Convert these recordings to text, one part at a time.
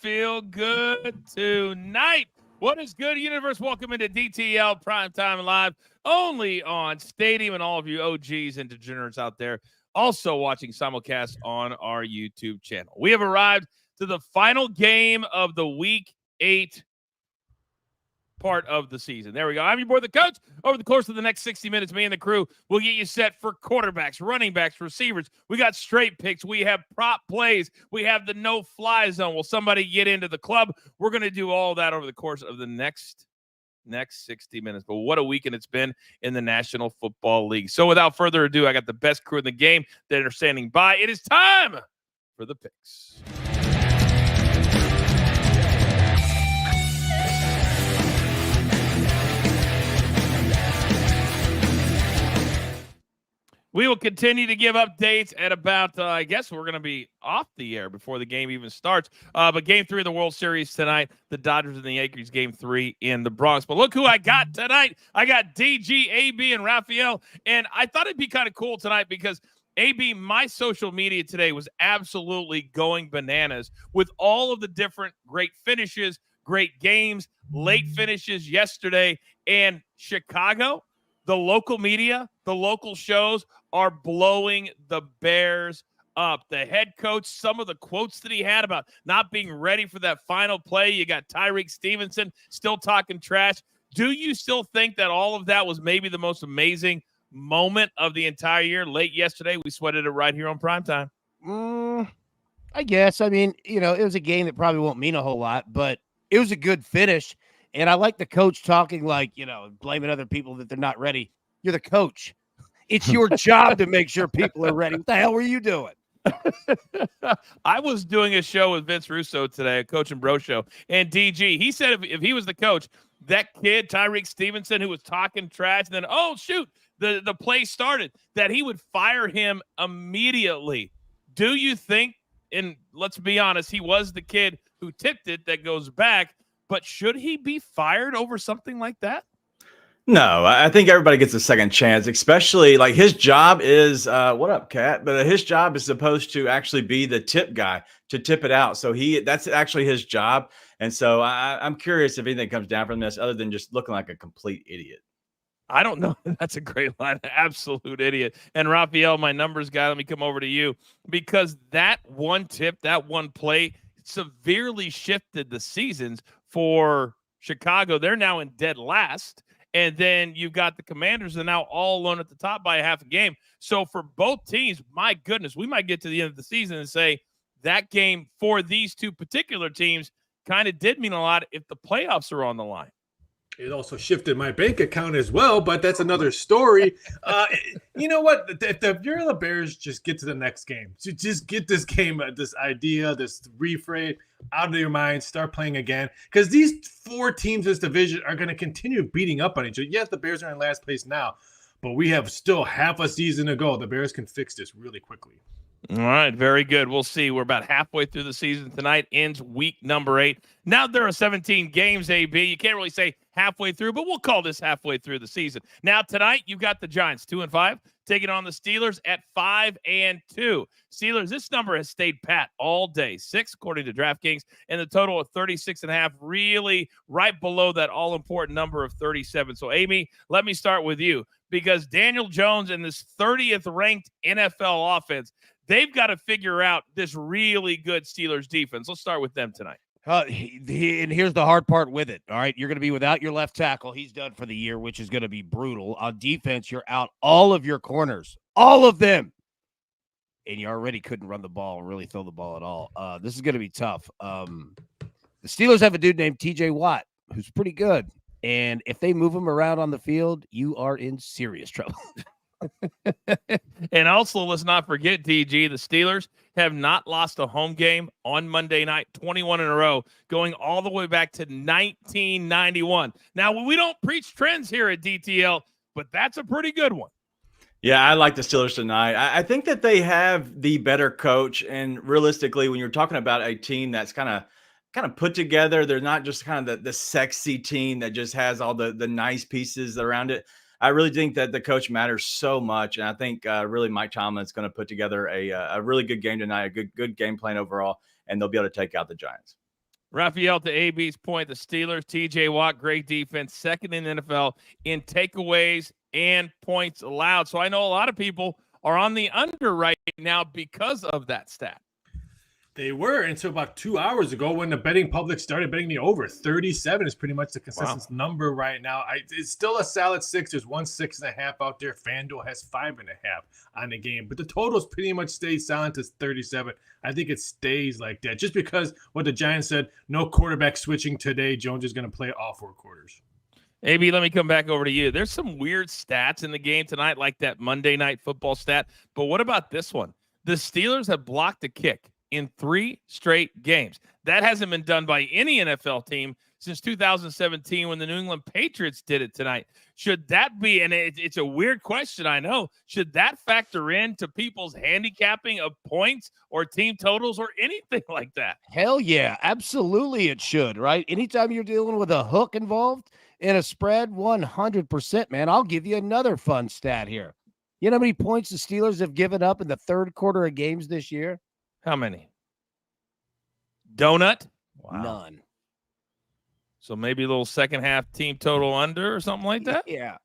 feel good tonight? What is good, universe? Welcome into DTL Primetime Live, only on Stadium, and all of you OGs and degenerates out there also watching simulcast on our YouTube channel. We have arrived to the final game of the Week 8 part of the season. There we go. I'm your boy, the coach. Over the course of the next 60 minutes, me and the crew will get you set for quarterbacks, running backs, receivers. We got straight picks. We have prop plays. We have the no-fly zone. Will somebody get into the club? We're going to do all that over the course of the next 60 minutes. But what a weekend it's been in the National Football League. So without further ado, I got the best crew in the game that are standing by. It is time for the picks. We will continue to give updates at about, I guess we're going to be off the air before the game even starts. But Game 3 of the World Series tonight, the Dodgers and the Yankees, Game 3 in the Bronx. But look who I got tonight. I got DG, AB, and Raphael. And I thought it'd be kind of cool tonight because, AB, my social media today was absolutely going bananas with all of the different great finishes, great games, late finishes yesterday. And Chicago, the local media, the local shows are blowing the Bears up. The head coach, some of the quotes that he had about not being ready for that final play. You got Tyreek Stevenson still talking trash. Do you still think that all of that was maybe the most amazing moment of the entire year? Late yesterday, we sweated it right here on Primetime. I guess. I mean, it was a game that probably won't mean a whole lot, but it was a good finish. And I like the coach talking like, blaming other people that they're not ready. You're the coach. It's your job to make sure people are ready. What the hell were you doing? I was doing a show with Vince Russo today, a Coach and Bro show, and DG, he said if he was the coach, that kid, Tyreek Stevenson, who was talking trash, and then, oh, shoot, the play started, that he would fire him immediately. Do you think, and let's be honest, he was the kid who tipped it that goes back, but should he be fired over something like that? No, I think everybody gets a second chance, especially like his job is, what up, Kat? But his job is supposed to actually be the tip guy to tip it out. So that's actually his job. And so I'm curious if anything comes down from this other than just looking like a complete idiot. I don't know. That's a great line. Absolute idiot. And Raphael, my numbers guy, let me come over to you because that one tip, that one play severely shifted the seasons for Chicago. They're now in dead last. And then you've got the Commanders are now all alone at the top by a half a game. So for both teams, my goodness, we might get to the end of the season and say that game for these two particular teams kind of did mean a lot if the playoffs are on the line. It also shifted my bank account as well, but that's another story. You know what? If you're the Bears, just get to the next game. Just get this game, this idea, this reframe out of your mind. Start playing again. Because these four teams in this division are going to continue beating up on each other. Yes, the Bears are in last place now, but we have still half a season to go. The Bears can fix this really quickly. All right, very good. We'll see. We're about halfway through the season. Tonight ends week number 8. Now there are 17 games, AB. You can't really say halfway through, but we'll call this halfway through the season. Now tonight, you've got the Giants, 2-5, taking on the Steelers at 5-2. Steelers, this number has stayed pat all day. 6, according to DraftKings, and the total of 36.5, really right below that all-important number of 37. So, Amy, let me start with you, because Daniel Jones and this 30th ranked NFL offense, they've got to figure out this really good Steelers defense. Let's start with them tonight. And here's the hard part with it. All right, you're going to be without your left tackle. He's done for the year, which is going to be brutal. On defense, you're out all of your corners, all of them. And you already couldn't run the ball or really throw the ball at all. This is going to be tough. The Steelers have a dude named TJ Watt, who's pretty good. And if they move him around on the field, you are in serious trouble. And also, let's not forget, DG, the Steelers have not lost a home game on Monday night, 21 in a row, going all the way back to 1991. Now, we don't preach trends here at DTL, but that's a pretty good one. Yeah, I like the Steelers tonight. I think that they have the better coach, and realistically, when you're talking about a team that's kind of put together, they're not just kind of the sexy team that just has all the nice pieces around it. I really think that the coach matters so much, and I think really Mike Tomlin's going to put together a really good game tonight, a good game plan overall, and they'll be able to take out the Giants. Raphael, to AB's point, the Steelers, TJ Watt, great defense, second in the NFL in takeaways and points allowed. So I know a lot of people are on the under right now because of that stat. They were until about 2 hours ago when the betting public started betting the over. 37 is pretty much the consensus number right now. It's still a solid 6. There's 1 6.5 out there. FanDuel has 5.5 on the game, but the totals pretty much stay silent to 37. I think it stays like that just because what the Giants said, no quarterback switching today. Jones is going to play all 4 quarters. AB, let me come back over to you. There's some weird stats in the game tonight, like that Monday Night Football stat. But what about this one? The Steelers have blocked a kick in 3 straight games. That hasn't been done by any NFL team since 2017 when the New England Patriots did it tonight. Should that be, and it's a weird question, I know, should that factor into people's handicapping of points or team totals or anything like that? Hell yeah, absolutely it should, right? Anytime you're dealing with a hook involved in a spread, 100%, man. I'll give you another fun stat here. You know how many points the Steelers have given up in the third quarter of games this year? How many? Donut? Wow. None. So maybe a little second half team total under or something like that? Yeah.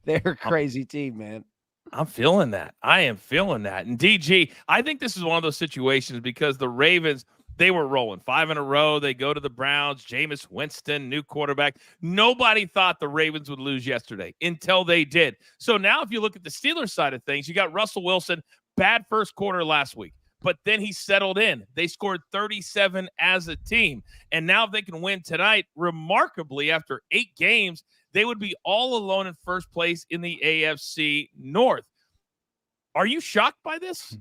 They're a crazy team, man. I'm feeling that. I am feeling that. And DG, I think this is one of those situations because the Ravens, they were rolling 5 in a row. They go to the Browns, Jameis Winston, new quarterback. Nobody thought the Ravens would lose yesterday until they did. So now if you look at the Steelers side of things, you got Russell Wilson, bad first quarter last week. But then he settled in. They scored 37 as a team. And now if they can win tonight, remarkably, after 8 games, they would be all alone in first place in the AFC North. Are you shocked by this?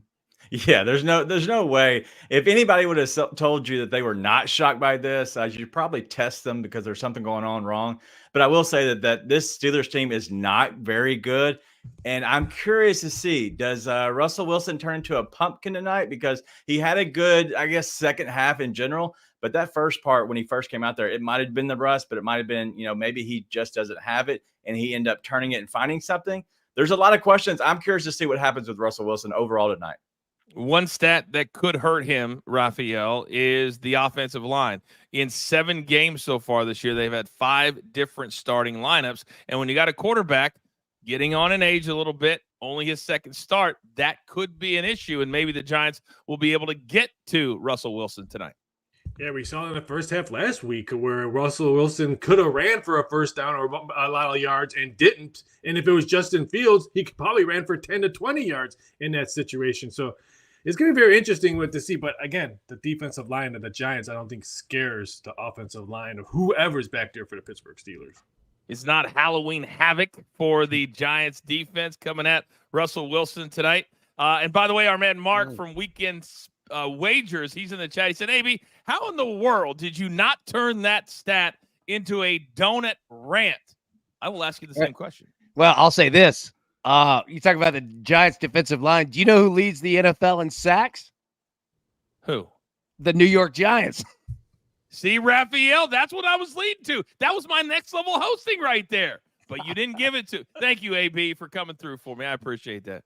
Yeah, there's no way. If anybody would have told you that they were not shocked by this, you'd probably test them because there's something going on wrong. But I will say that this Steelers team is not very good. And I'm curious to see, does Russell Wilson turn into a pumpkin tonight? Because he had a good, I guess, second half in general. But that first part, when he first came out there, it might have been the rust, but it might have been, maybe he just doesn't have it and he ended up turning it and finding something. There's a lot of questions. I'm curious to see what happens with Russell Wilson overall tonight. One stat that could hurt him, Raphael, is the offensive line. In 7 games so far this year, they've had 5 different starting lineups. And when you got a quarterback getting on in age a little bit, only his second start, that could be an issue. And maybe the Giants will be able to get to Russell Wilson tonight. Yeah, we saw in the first half last week where Russell Wilson could have ran for a first down or a lot of yards and didn't. And if it was Justin Fields, he could probably ran for 10 to 20 yards in that situation. So it's going to be very interesting to see. But again, the defensive line of the Giants, I don't think scares the offensive line of whoever's back there for the Pittsburgh Steelers. It's not Halloween havoc for the Giants defense coming at Russell Wilson tonight. And by the way, our man Mark from Weekend Wagers, he's in the chat. He said, AB, how in the world did you not turn that stat into a donut rant? I will ask you the same question. Well, I'll say this. You talk about the Giants defensive line. Do you know who leads the NFL in sacks? Who? The New York Giants. See, Raphael, that's what I was leading to. That was my next level hosting right there. But you didn't give it to. Thank you, AB, for coming through for me. I appreciate that.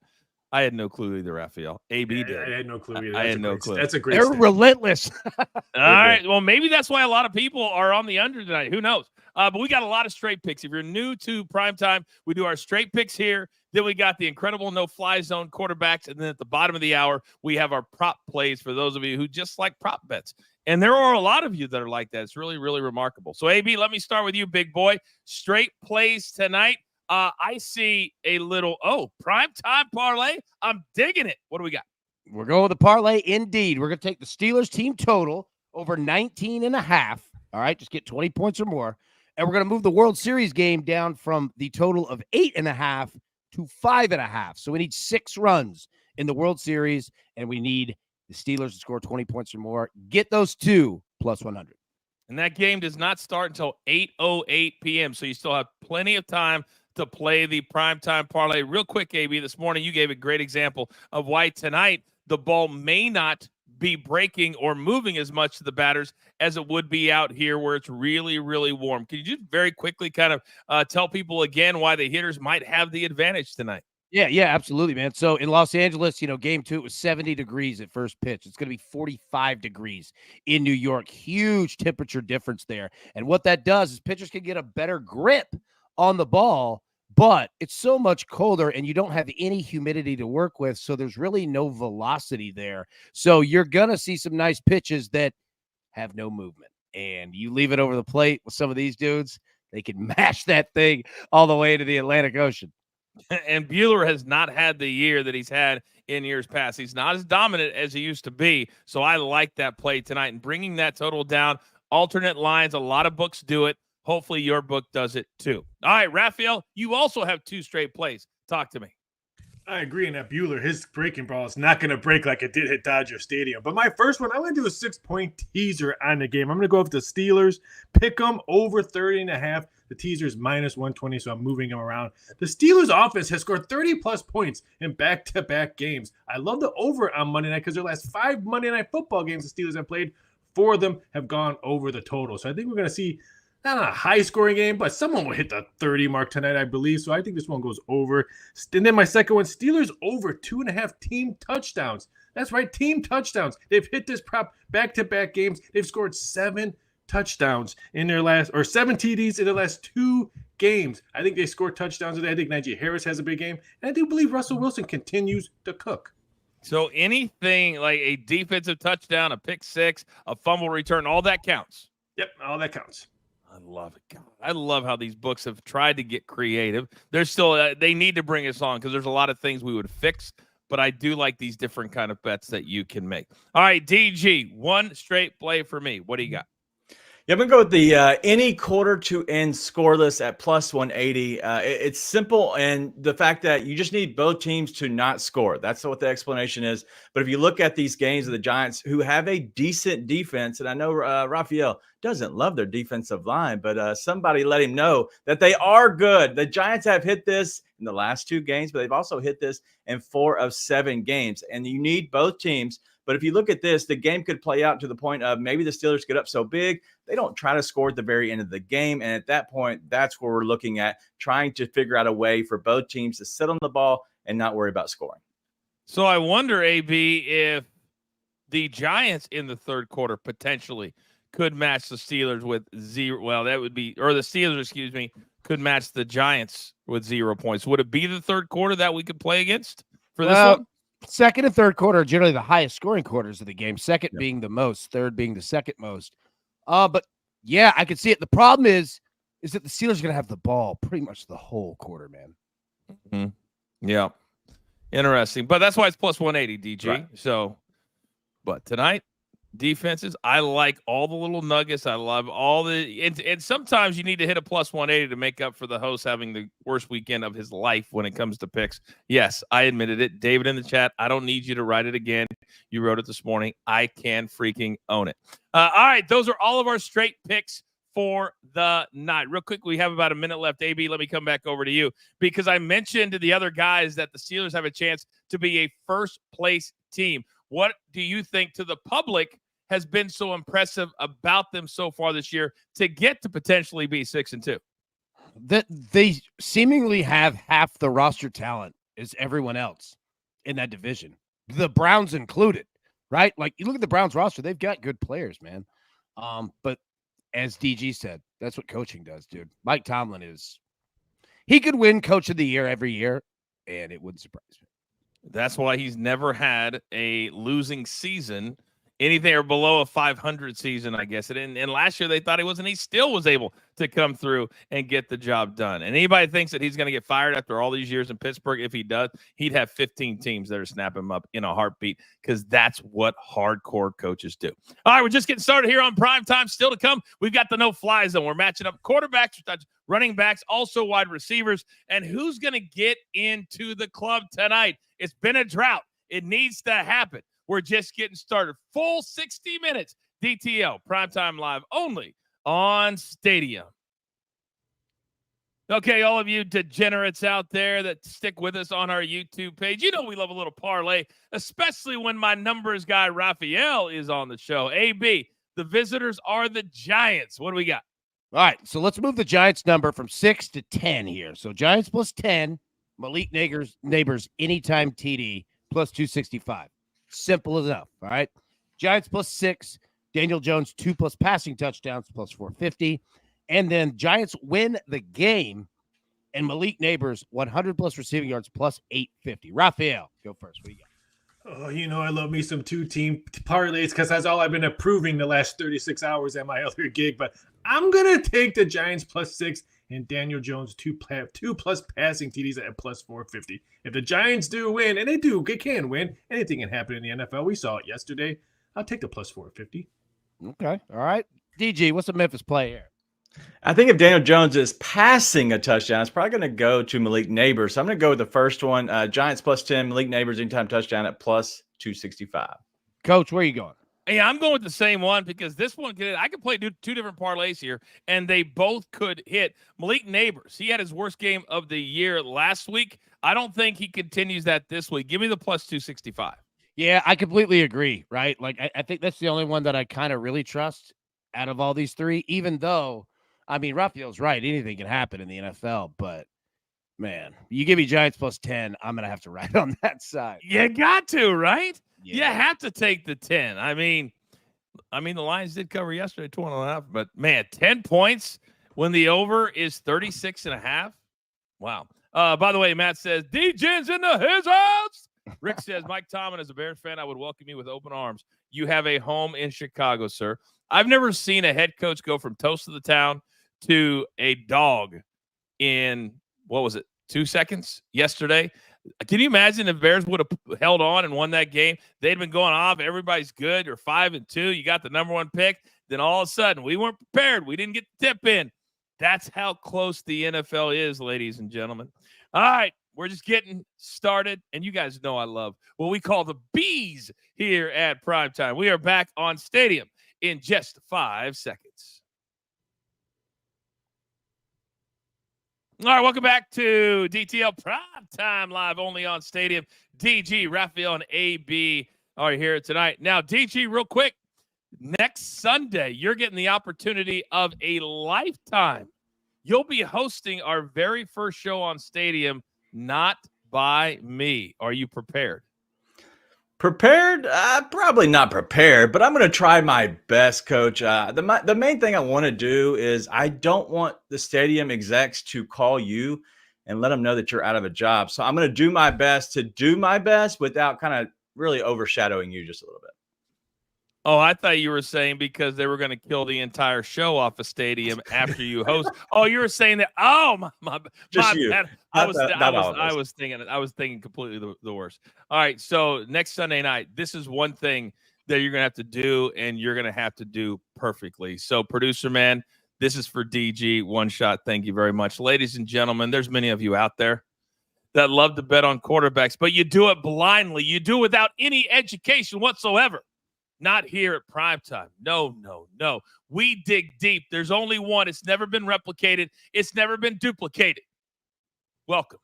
I had no clue either, Raphael. AB did. I had no clue either. I had no clue. That's a great They're stat. relentless. All right. Well, maybe that's why a lot of people are on the under tonight. Who knows? But we got a lot of straight picks. If you're new to Primetime, we do our straight picks here. Then we got the incredible no-fly zone quarterbacks. And then at the bottom of the hour, we have our prop plays for those of you who just like prop bets. And there are a lot of you that are like that. It's really, really remarkable. So, AB, let me start with you, big boy. Straight plays tonight. I see a little, primetime parlay. I'm digging it. What do we got? We're going with the parlay indeed. We're going to take the Steelers team total over 19.5. All right, just get 20 points or more. And we're going to move the World Series game down from the total of 8.5 to 5.5. So we need 6 runs in the World Series, and we need the Steelers to score 20 points or more. Get those 2 plus 100. And that game does not start until 8:08 p.m., so you still have plenty of time to play the primetime parlay. Real quick, AB, this morning you gave a great example of why tonight the ball may not be breaking or moving as much to the batters as it would be out here where it's really, really warm. Can you just very quickly kind of tell people again why the hitters might have the advantage tonight? Yeah, absolutely, man. So in Los Angeles, game 2, it was 70 degrees at first pitch. It's going to be 45 degrees in New York. Huge temperature difference there. And what that does is pitchers can get a better grip on the ball, but it's so much colder and you don't have any humidity to work with. So there's really no velocity there. So you're going to see some nice pitches that have no movement. And you leave it over the plate with some of these dudes, they can mash that thing all the way to the Atlantic Ocean. And Buehler has not had the year that he's had in years past. He's not as dominant as he used to be. So I like that play tonight and bringing that total down. Alternate lines, a lot of books do it. Hopefully your book does it too. All right, Raphael, you also have 2 straight plays. Talk to me. I agree in that Buehler, his breaking ball is not going to break like it did at Dodger Stadium. But my first one, I'm going to do a 6-point teaser on the game. I'm going to go with the Steelers, pick them over 30.5. The teaser is -120, so I'm moving them around. The Steelers offense has scored 30-plus points in back-to-back games. I love the over on Monday night because their last 5 Monday Night Football games the Steelers have played, 4 of them have gone over the total. So I think we're going to see not a high-scoring game, but someone will hit the 30 mark tonight, I believe. So I think this one goes over. And then my second one, Steelers over 2.5 team touchdowns. That's right, team touchdowns. They've hit this prop back-to-back games. They've scored 7 touchdowns in their last, or 7 TDs in their last 2 games. I think they scored touchdowns today. I think Najee Harris has a big game. And I do believe Russell Wilson continues to cook. So anything like a defensive touchdown, a pick 6, a fumble return, all that counts. Yep, all that counts. I love it. God, I love how these books have tried to get creative. There's still they need to bring us on because there's a lot of things we would fix, but I do like these different kind of bets that you can make. All right, DG, 1 straight play for me. What do you got? Yeah, I'm going to go with the any quarter to end scoreless at +180. It's simple, and the fact that you just need both teams to not score. That's what the explanation is. But if you look at these games of the Giants, who have a decent defense, and I know Raphael doesn't love their defensive line, but somebody let him know that they are good. The Giants have hit this in the last 2 games, but they've also hit this in 4 of 7 games. And you need both teams. But if you look at this, the game could play out to the point of maybe the Steelers get up so big, they don't try to score at the very end of the game. And at that point, that's where we're looking at trying to figure out a way for both teams to sit on the ball and not worry about scoring. So I wonder, AB, if the Giants in the third quarter potentially could match the Steelers with 0. Well, that would be, or the Steelers, excuse me, could match the Giants with 0 points. Would it be the third quarter that we could play against for this one? Second and third quarter are generally the highest scoring quarters of the game. Second being the most, third being the second most. But yeah, I could see it. The problem is that the Steelers are going to have the ball pretty much the whole quarter, man. Mm-hmm. Yeah. Interesting. But that's why it's +180, DG. Right. So, but tonight, defenses, I like all the little nuggets. I love all the, and sometimes you need to hit a +180 to make up for the host having the worst weekend of his life when it comes to picks. Yes, I admitted it. David in the chat, I don't need you to write it again. You wrote it this morning. I can freaking own it. All right, those are all of our straight picks for the night. Real quick, we have about a minute left. AB, let me come back over to you because I mentioned to the other guys that the Steelers have a chance to be a first-place team. What do you think to the public has been so impressive about them so far this year to get to potentially be 6-2? That they seemingly have half the roster talent as everyone else in that division, the Browns included, right? Like you look at the Browns roster, they've got good players, man. But as DG said, that's what coaching does, dude. Mike Tomlin he could win Coach of the Year every year, and it wouldn't surprise me. That's why he's never had a losing season, anything or below a 500 season, I guess. And last year they thought he wasn't. He still was able to come through and get the job done. And anybody thinks that he's going to get fired after all these years in Pittsburgh, if he does, he'd have 15 teams that are snapping him up in a heartbeat because that's what hardcore coaches do. All right, we're just getting started here on Prime Time. Still to come, we've got the no-fly zone. We're matching up quarterbacks, running backs, also wide receivers, and who's going to get into the club tonight. It's been a drought. It needs to happen. We're just getting started. Full 60 minutes. DTL, Primetime Live only on Stadium. Okay, all of you degenerates out there that stick with us on our YouTube page, you know we love a little parlay, especially when my numbers guy Raphael is on the show. AB, the visitors are the Giants. What do we got? All right, so let's move the Giants number from 6 to 10 here. So Giants +10, Malik Neighbors anytime TD plus 265. Simple enough. All right. Giants plus 6. Daniel Jones 2+ passing touchdowns plus 450. And then Giants win the game. And Malik Neighbors 100+ receiving yards plus 850. Raphael, go first. What do you got? Oh, I love me some 2-team parlays because that's all I've been approving the last 36 hours at my other gig. But I'm going to take the Giants plus 6 and Daniel Jones 2+ passing TDs at plus 450. If the Giants do win, and they can win, anything can happen in the NFL. We saw it yesterday. I'll take the plus 450. Okay. All right. DG, what's the Memphis play here? I think if Daniel Jones is passing a touchdown, it's probably going to go to Malik Neighbors. So I'm going to go with the first one. Giants plus 10, Malik Neighbors anytime touchdown at plus 265. Coach, where are you going? Yeah, I'm going with the same one because this one I could play two different parlays here, and they both could hit. Malik Neighbors, he had his worst game of the year last week. I don't think he continues that this week. Give me the plus 265. Yeah, I completely agree, right? Like, I think that's the only one that I kind of really trust out of all these three, even though, I mean, Raphael's right. Anything can happen in the NFL, but, man, you give me Giants plus 10, I'm going to have to ride on that side. You got to, right? Yeah. You have to take the 10. I mean, the Lions did cover yesterday, 20.5, but, man, 10 points when the over is 36.5. Wow. By the way, Matt says, D-Gen's in the his house. Rick says, Mike Tomlin, as a Bears fan, I would welcome you with open arms. You have a home in Chicago, sir. I've never seen a head coach go from toast of the town to a dog in, 2 seconds yesterday? Can you imagine if Bears would have held on and won that game? They'd been going off. Everybody's good. You're 5-2. You got the number 1 pick. Then all of a sudden, we weren't prepared. We didn't get the tip in. That's how close the NFL is, ladies and gentlemen. All right. We're just getting started, and you guys know I love what we call the bees here at Primetime. We are back on Stadium in just 5 seconds. All right, welcome back to DTL Primetime live only on Stadium. DG, Raphael, and AB are here tonight. Now, DG, real quick, next Sunday, you're getting the opportunity of a lifetime. You'll be hosting our very first show on Stadium, not by me. Are you prepared? Prepared? Probably not prepared, but I'm going to try my best, Coach. The main thing I want to do is I don't want the stadium execs to call you and let them know that you're out of a job. So I'm going to do my best without kind of really overshadowing you just a little bit. Oh, I thought you were saying because they were going to kill the entire show off a stadium after you host. Oh, you were saying that. Oh, my you. bad. I was thinking completely the worst. All right. So next Sunday night, this is one thing that you're going to have to do, and you're going to have to do perfectly. So, producer man, this is for DG. One shot. Thank you very much. Ladies and gentlemen, there's many of you out there that love to bet on quarterbacks, but you do it blindly. You do it without any education whatsoever. Not here at Primetime. No. We dig deep. There's only one. It's never been replicated. It's never been duplicated. Welcome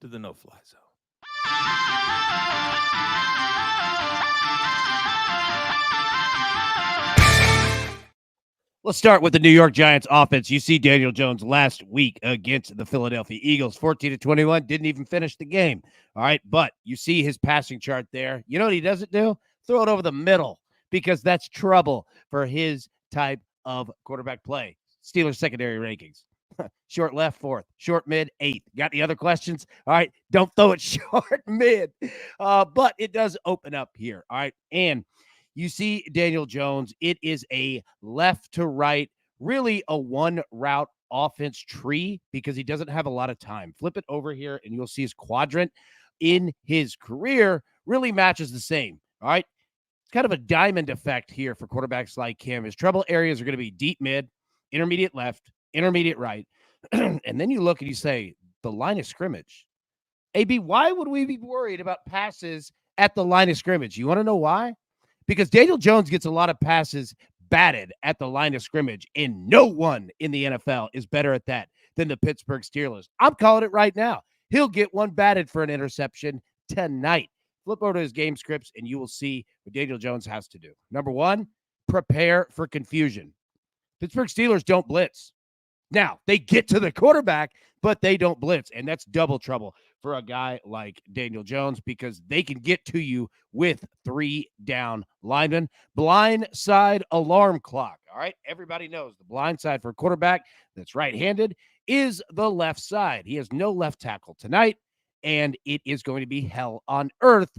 to the No-Fly Zone. Let's start with the New York Giants offense. You see Daniel Jones last week against the Philadelphia Eagles, 14-21, didn't even finish the game. All right, but you see his passing chart there. You know what he doesn't do? Throw it over the middle, because that's trouble for his type of quarterback play. Steelers secondary rankings. Short left, 4th. Short mid, 8th. Got any other questions? All right, don't throw it short mid. But it does open up here. All right, and you see Daniel Jones. It is a left to right, really a one route offense tree because he doesn't have a lot of time. Flip it over here, and you'll see his quadrant in his career really matches the same. All right. It's kind of a diamond effect here for quarterbacks like him. His trouble areas are going to be deep mid, intermediate left, intermediate right. And then you look and you say, the line of scrimmage. AB, why would we be worried about passes at the line of scrimmage? You want to know why? Because Daniel Jones gets a lot of passes batted at the line of scrimmage, and no one in the NFL is better at that than the Pittsburgh Steelers. I'm calling it right now. He'll get one batted for an interception tonight. Flip over to his game scripts, and you will see what Daniel Jones has to do. Number one, prepare for confusion. Pittsburgh Steelers don't blitz. Now, they get to the quarterback, but they don't blitz, and that's double trouble for a guy like Daniel Jones because they can get to you with 3 down linemen. Blind side alarm clock, all right? Everybody knows the blind side for a quarterback that's right-handed is the left side. He has no left tackle tonight, and it is going to be hell on earth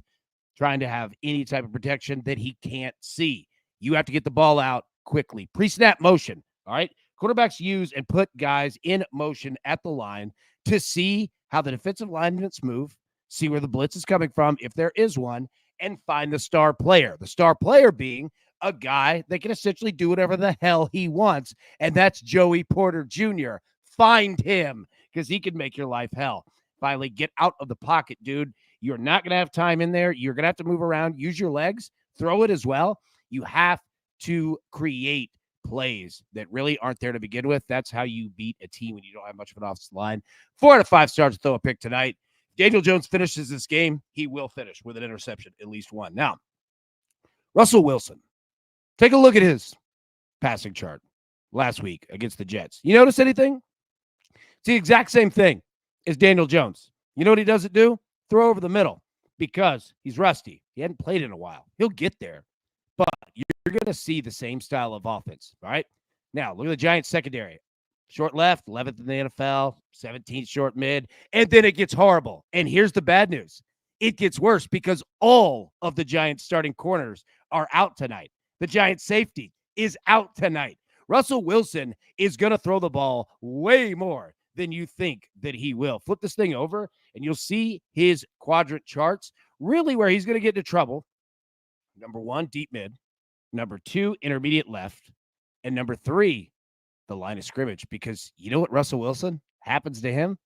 trying to have any type of protection that he can't see. You have to get the ball out quickly. Pre-snap motion, all right? Quarterbacks use and put guys in motion at the line to see how the defensive linemen move, see where the blitz is coming from, if there is one, and find the star player. The star player being a guy that can essentially do whatever the hell he wants, and that's Joey Porter Jr. Find him because he can make your life hell. Finally, get out of the pocket, dude. You're not going to have time in there. You're going to have to move around, use your legs, throw it as well. You have to create plays that really aren't there to begin with. That's how you beat a team when you don't have much of an offensive line. 4 out of 5 stars to throw a pick tonight. Daniel Jones finishes this game. He will finish with an interception, at least one. Now, Russell Wilson. Take a look at his passing chart last week against the Jets. You notice anything? It's the exact same thing as Daniel Jones. You know what he doesn't do? Throw over the middle because he's rusty. He hadn't played in a while. He'll get there. But you're going to see the same style of offense, all right? Now, look at the Giants secondary. Short left, 11th in the NFL, 17th short mid, and then it gets horrible. And here's the bad news. It gets worse because all of the Giants starting corners are out tonight. The Giants safety is out tonight. Russell Wilson is going to throw the ball way more than you think that he will. Flip this thing over, and you'll see his quadrant charts, really where he's going to get into trouble. Number 1, deep mid. Number 2, intermediate left. And number 3, the line of scrimmage. Because you know what Russell Wilson happens to him?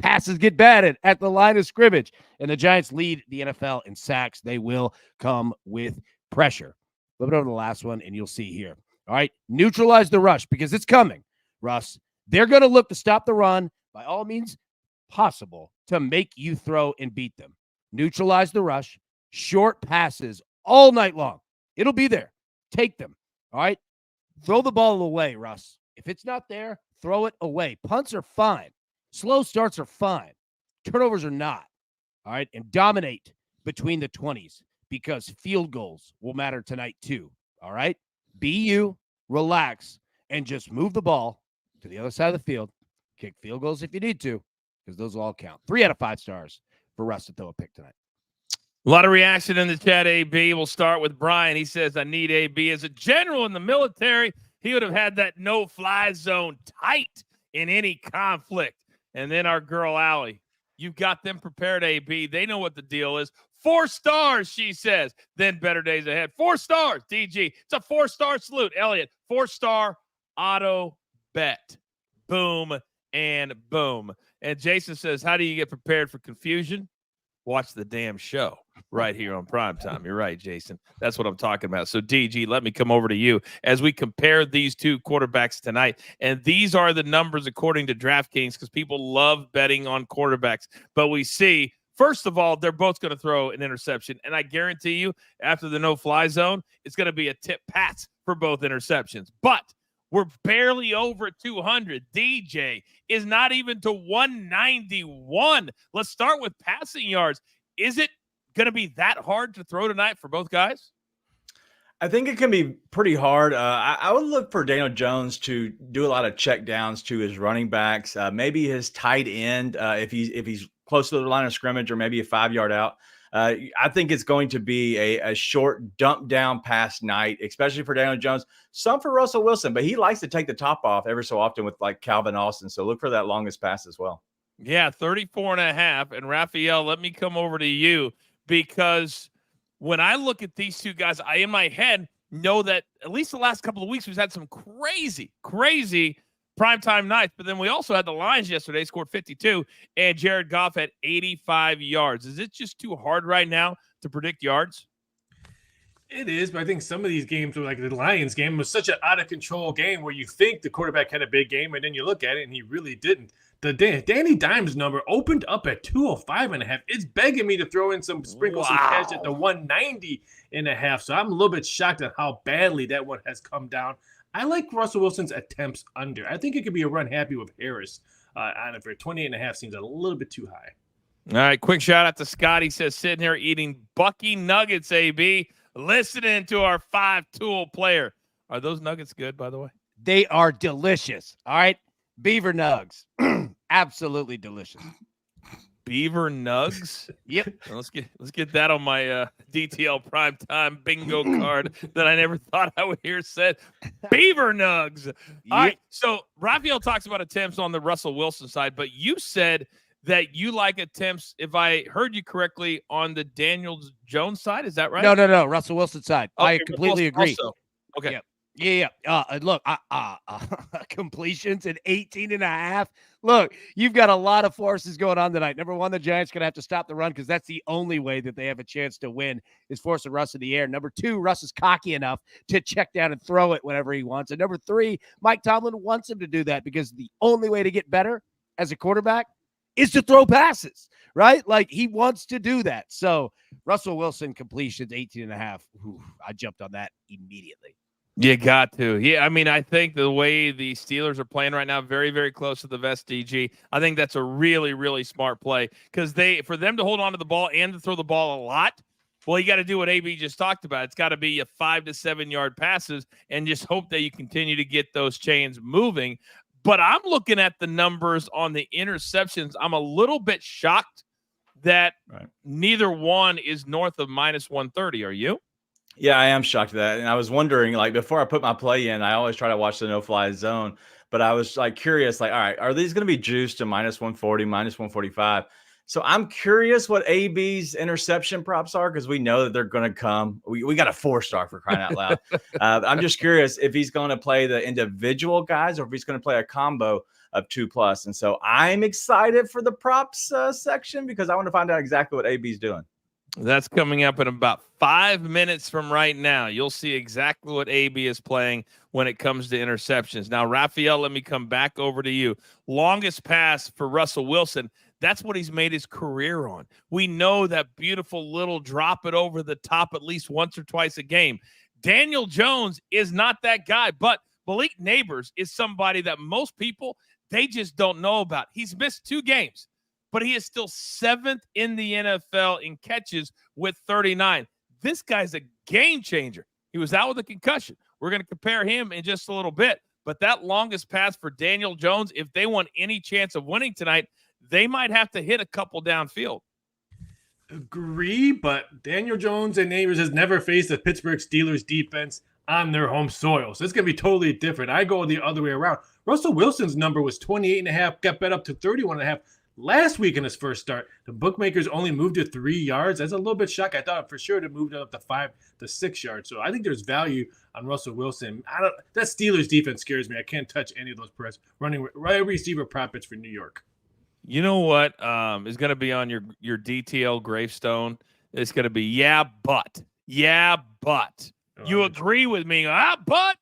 Passes get batted at the line of scrimmage. And the Giants lead the NFL in sacks. They will come with pressure. Flip it over to the last one, and you'll see here. All right, neutralize the rush because it's coming, Russ. They're going to look to stop the run by all means possible to make you throw and beat them. Neutralize the rush. Short passes all night long. It'll be there. Take them. All right? Throw the ball away, Russ. If it's not there, throw it away. Punts are fine. Slow starts are fine. Turnovers are not. All right? And dominate between the 20s because field goals will matter tonight too. All right? Be you, relax, and just move the ball to the other side of the field. Kick field goals if you need to because those will all count. 3 out of 5 stars for Russ to throw a pick tonight. A lot of reaction in the chat, AB. We'll start with Brian. He says, I need AB. As a general in the military, he would have had that no-fly zone tight in any conflict. And then our girl, Allie, you've got them prepared, AB. They know what the deal is. 4 stars, she says. Then better days ahead. 4 stars, DG. It's a 4-star salute. Elliot, 4-star auto bet. Boom and boom. And Jason says, how do you get prepared for confusion? Watch the damn show right here on Primetime. You're right, Jason. That's what I'm talking about. So, DG, let me come over to you as we compare these two quarterbacks tonight. And these are the numbers according to DraftKings because people love betting on quarterbacks. But we see, first of all, they're both going to throw an interception. And I guarantee you, after the no-fly zone, it's going to be a tip pass for both interceptions. But we're barely over 200. DJ is not even to 191. Let's start with passing yards. Is it going to be that hard to throw tonight for both guys? I think it can be pretty hard. I would look for Daniel Jones to do a lot of check downs to his running backs, maybe his tight end if he's close to the line of scrimmage or maybe a 5-yard out. I think it's going to be a short dump down pass night, especially for Daniel Jones. Some for Russell Wilson, but he likes to take the top off every so often with like Calvin Austin. So look for that longest pass as well. Yeah, 34.5. And Raphael, let me come over to you because when I look at these two guys, I in my head know that at least the last couple of weeks we've had some crazy primetime nights, but then we also had the Lions yesterday, scored 52, and Jared Goff had 85 yards. Is it just too hard right now to predict yards? It is, but I think some of these games, like the Lions game, was such an out-of-control game where you think the quarterback had a big game, and then you look at it, and he really didn't. The Danny Dimes number opened up at 205.5. It's begging me to throw in some sprinkles some cash at the 190.5. So I'm a little bit shocked at how badly that one has come down. I like Russell Wilson's attempts under. I think it could be a run happy with Harris on it for 28.5 seems a little bit too high. All right, quick shout out to Scott. He says, sitting here eating Bucky Nuggets, AB, listening to our 5-tool player. Are those nuggets good, by the way? They are delicious. All right. Beaver Nugs. Absolutely delicious. Beaver Nugs? Yep. Let's get that on my DTL primetime bingo card that I never thought I would hear said. Beaver Nugs. All right. So Raphael talks about attempts on the Russell Wilson side, but you said that you like attempts, if I heard you correctly, on the Daniel Jones side. Is that right? No. Russell Wilson side. Okay, I completely agree. Also. Okay. Yep. Yeah. Look, completions at 18.5. Look, you've got a lot of forces going on tonight. Number one, the Giants going to have to stop the run because that's the only way that they have a chance to win is forcing Russ in the air. Number two, Russ is cocky enough to check down and throw it whenever he wants. And number three, Mike Tomlin wants him to do that because the only way to get better as a quarterback is to throw passes, right? Like he wants to do that. So Russell Wilson completions 18.5. I jumped on that immediately. You got to. Yeah, I mean, I think the way the Steelers are playing right now, very, very close to the vest, DG. I think that's a really, really smart play because for them to hold on to the ball and to throw the ball a lot, well, you got to do what AB just talked about. It's got to be a 5 to 7 yard passes and just hope that you continue to get those chains moving. But I'm looking at the numbers on the interceptions. I'm a little bit shocked that neither one is north of minus 130. Are you? Yeah, I am shocked at that. And I was wondering, like, before I put my play in, I always try to watch the no-fly zone. But I was, like, curious, like, all right, are these going to be juiced to minus 140, minus 145? So I'm curious what AB's interception props are because we know that they're going to come. We got a 4-star for crying out loud. I'm just curious if he's going to play the individual guys or if he's going to play a combo of 2+. And so I'm excited for the props section because I want to find out exactly what AB's doing. That's coming up in about 5 minutes from right now. You'll see exactly what AB is playing when it comes to interceptions. Now, Raphael, let me come back over to you. Longest pass for Russell Wilson. That's what he's made his career on. We know that beautiful little drop it over the top at least once or twice a game. Daniel Jones is not that guy, but Malik Neighbors is somebody that most people, they just don't know about. He's missed 2 games. But he is still 7th in the NFL in catches with 39. This guy's a game changer. He was out with a concussion. We're going to compare him in just a little bit. But that longest pass for Daniel Jones, if they want any chance of winning tonight, they might have to hit a couple downfield. Agree, but Daniel Jones and Neighbors has never faced a Pittsburgh Steelers defense on their home soil. So it's going to be totally different. I go the other way around. Russell Wilson's number was 28.5, got bet up to 31.5. Last week in his first start, the bookmakers only moved it 3 yards. That's a little bit shock. I thought for sure to move it up to 5 to 6 yards. So I think there's value on Russell Wilson. That Steelers defense scares me. I can't touch any of those press running right receiver profits for New York. You know what is going to be on your DTL gravestone? It's going to be but. Oh, you agree with me? But.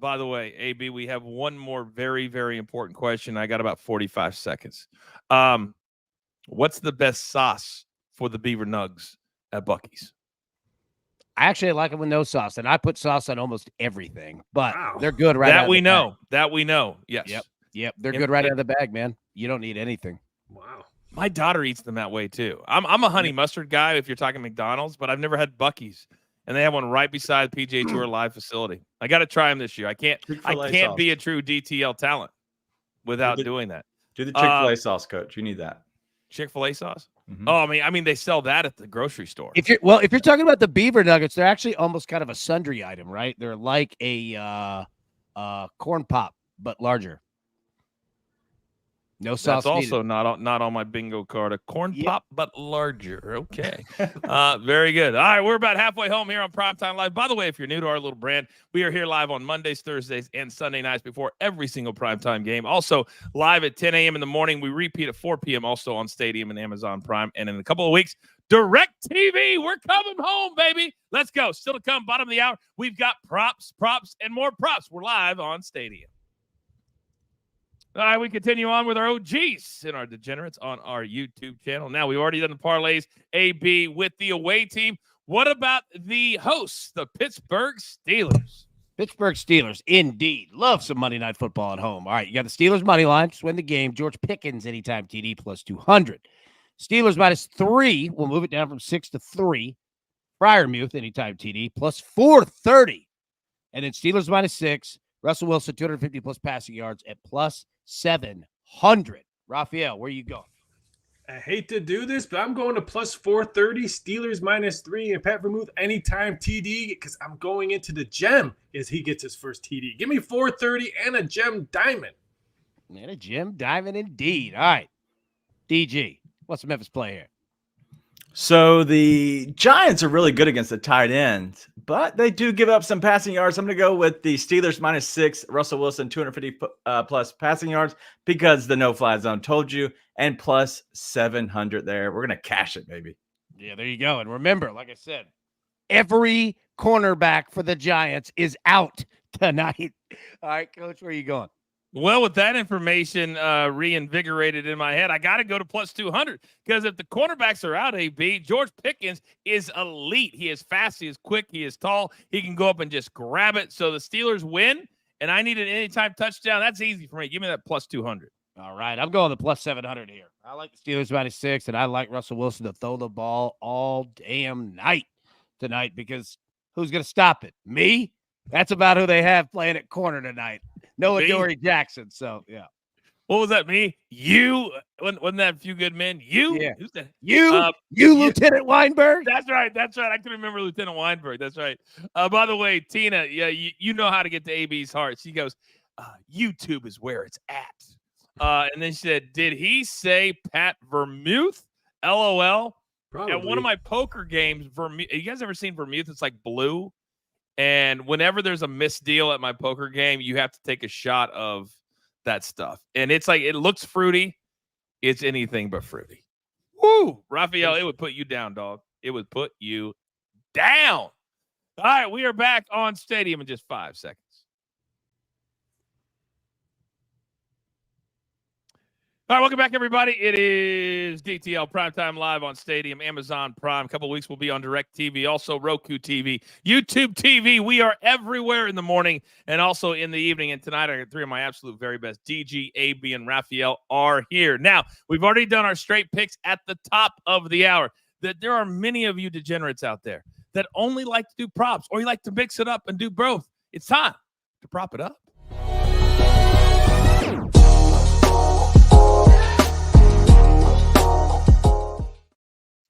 By the way, AB, we have one more very, very important question. I got about 45 seconds. What's the best sauce for the Beaver Nugs at Buc-ee's? I actually like them with no sauce, and I put sauce on almost everything, but they're good right out of the bag. That we know. Yes. Yep. They're good right out of the bag, man. You don't need anything. Wow. My daughter eats them that way too. I'm a honey mustard guy if you're talking McDonald's, but I've never had Buc-ee's. And they have one right beside PGA Tour Live facility. I got to try them this year. I can't be a true DTL talent without doing that. Do the Chick-fil-A sauce, Coach. You need that. Chick-fil-A sauce? Mm-hmm. Oh, I mean, they sell that at the grocery store. If you're talking about the Beaver Nuggets, they're actually almost kind of a sundry item, right? They're like a corn pop, but larger. No sauce. That's also not on my bingo card. A corn pop, but larger. Okay. Very good. All right, we're about halfway home here on Primetime Live. By the way, if you're new to our little brand, we are here live on Mondays, Thursdays, and Sunday nights before every single primetime game. Also, live at 10 a.m. in the morning. We repeat at 4 p.m. also on Stadium and Amazon Prime. And in a couple of weeks, Direct TV. We're coming home, baby. Let's go. Still to come, bottom of the hour. We've got props, and more props. We're live on Stadium. All right, we continue on with our OGs and our degenerates on our YouTube channel. Now, we've already done the parlays, AB with the away team. What about the hosts, the Pittsburgh Steelers? Pittsburgh Steelers, indeed. Love some Monday Night Football at home. All right, you got the Steelers money line. Just win the game. George Pickens, anytime TD, plus 200. Steelers -3. We'll move it down from 6 to 3. Fryermuth, anytime TD, plus 430. And then Steelers -6. Russell Wilson, 250 plus passing yards at plus 700. Raphael, where you going? I hate to do this, but I'm going to plus 430, Steelers -3, and Pat Vermouth anytime TD because I'm going into the gem as he gets his first TD. Give me 430 and a gem diamond. And a gem diamond indeed. All right. DG, what's the Memphis play here? So the Giants are really good against the tight end, but they do give up some passing yards. I'm going to go with the Steelers -6, Russell Wilson 250 plus passing yards because the no-fly zone told you, and plus 700 there. We're going to cash it, baby. Yeah, there you go. And remember, like I said, every cornerback for the Giants is out tonight. All right, Coach, where are you going? Well, with that information reinvigorated in my head, I got to go to plus 200 because if the cornerbacks are out, AB, George Pickens is elite. He is fast. He is quick. He is tall. He can go up and just grab it. So the Steelers win, and I need an anytime touchdown. That's easy for me. Give me that plus 200. All right, I'm going to plus 700 here. I like the Steelers -6, and I like Russell Wilson to throw the ball all damn night tonight because who's going to stop it? Me? That's about who they have playing at corner tonight. Noah Dory Jackson. So, yeah. What was that, me? You? Wasn't that a few good men? You? Yeah. Who's that? You, Lieutenant Weinberg? That's right. That's right. I can remember Lieutenant Weinberg. That's right. By the way, Tina, yeah, you know how to get to AB's heart. She goes, YouTube is where it's at. And then she said, did he say Pat Vermouth? LOL. Probably. At one of my poker games, Vermouth. You guys ever seen Vermouth? It's like blue. And whenever there's a missed deal at my poker game, you have to take a shot of that stuff. And it's like, it looks fruity. It's anything but fruity. Woo! Raphael, it would put you down, dog. It would put you down. All right, we are back on Stadium in just 5 seconds. All right, welcome back, everybody. It is DTL Primetime Live on Stadium, Amazon Prime. A couple of weeks we'll be on DirecTV, also Roku TV, YouTube TV. We are everywhere in the morning and also in the evening. And tonight, I got three of my absolute very best. DG, AB, and Raphael are here. Now, we've already done our straight picks at the top of the hour. That there are many of you degenerates out there that only like to do props or you like to mix it up and do both. It's time to prop it up.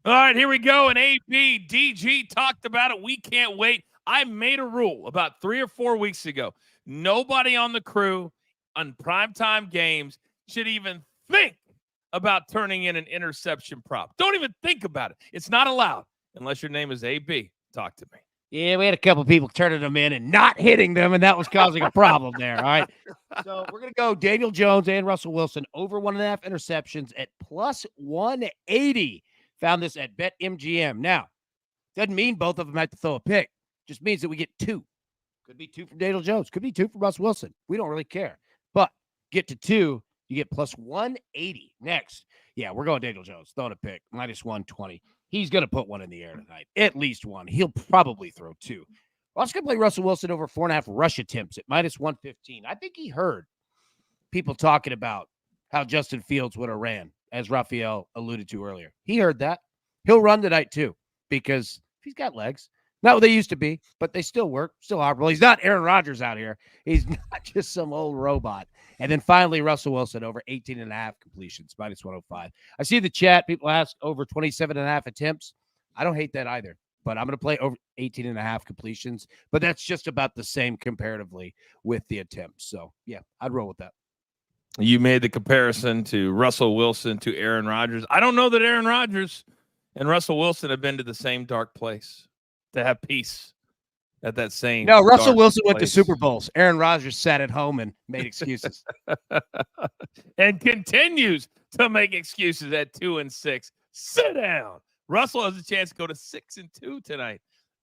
All right, here we go. And AB, DG talked about it. We can't wait. I made a rule about 3 or 4 weeks ago. Nobody on the crew on primetime games should even think about turning in an interception prop. Don't even think about it. It's not allowed unless your name is AB. Talk to me. Yeah, we had a couple people turning them in and not hitting them, and that was causing a problem there. All right. So we're going to go Daniel Jones and Russell Wilson over 1.5 interceptions at plus 180. Found this at BetMGM. Now, doesn't mean both of them have to throw a pick. Just means that we get 2. Could be 2 from Daniel Jones. Could be 2 from Russell Wilson. We don't really care. But get to 2, you get plus 180. Next. Yeah, we're going Daniel Jones. Throwing a pick. Minus 120. He's going to put one in the air tonight. At least 1. He'll probably throw 2. We're also going to play Russell Wilson over 4.5 rush attempts at minus 115. I think he heard people talking about how Justin Fields would have ran, as Raphael alluded to earlier. He heard that. He'll run tonight too, because he's got legs. Not what they used to be, but they still work, still operable. He's not Aaron Rodgers out here. He's not just some old robot. And then finally, Russell Wilson over 18.5 completions, minus 105. I see the chat. People ask over 27.5 attempts. I don't hate that either, but I'm going to play over 18.5 completions. But that's just about the same comparatively with the attempts. So, yeah, I'd roll with that. You made the comparison to Russell Wilson to Aaron Rodgers. I don't know that Aaron Rodgers and Russell Wilson have been to the same dark place to have peace at that same. No, Russell Wilson went to Super Bowls. Aaron Rodgers sat at home and made excuses. And continues to make excuses at 2-6. Sit down. Russell has a chance to go to 6-2 tonight.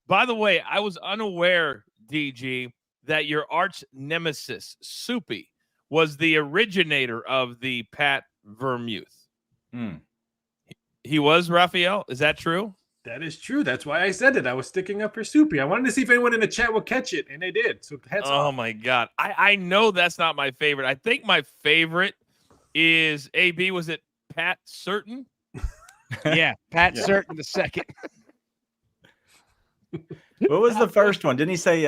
By the way, I was unaware, DG, that your arch nemesis, Soupy, was the originator of the Pat Vermouth. He was, Raphael? Is that true? That is true. That's why I said it. I was sticking up for Soupy. I wanted to see if anyone in the chat would catch it, and they did. So hats Oh off. my God. I know that's not my favorite. I think my favorite is AB. Was it Pat Certain? Yeah, Pat Certain the second. What was the first one? Didn't he say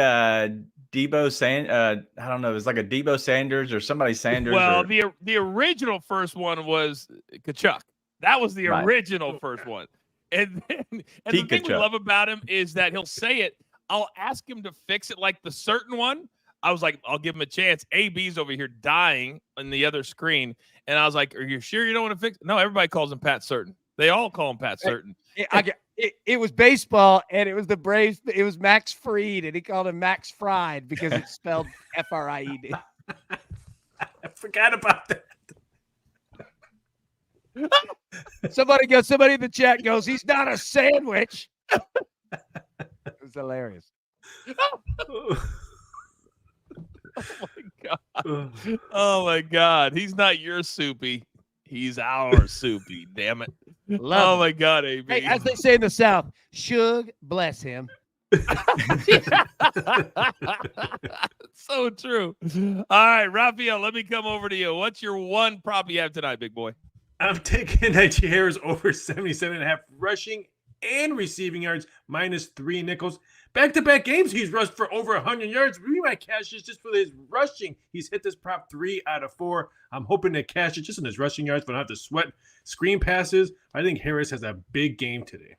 Debo Sand? I don't know. It was like a Debo Sanders or somebody Sanders. Well, or... the original first one was Kachuk. That was the original first one. And the thing we love about him is that he'll say it. I'll ask him to fix it like the certain one. I was like, I'll give him a chance. AB's over here dying on the other screen. And I was like, are you sure you don't want to fix it? No, everybody calls him Pat Certain. They all call him Pat Certain. It was baseball, and it was the Braves. It was Max Fried, and he called him Max Fried because it's spelled Fried. I forgot about that. Somebody in the chat goes, he's not a sandwich. It was hilarious. Oh my God. He's not your Soupy. He's our Soupy. Damn it. Oh my God, AB. Hey, as they say in the South, Shug bless him. So true. All right, Raphael, let me come over to you. What's your one prop you have tonight, big boy? I'm taking Najee Harris over 77.5 rushing and receiving yards, -3 nickels. Back-to-back games, he's rushed for over 100 yards. We might cash this just for his rushing. He's hit this prop 3 out of 4. I'm hoping to cash it just in his rushing yards, but I don't have to sweat screen passes. I think Harris has a big game today.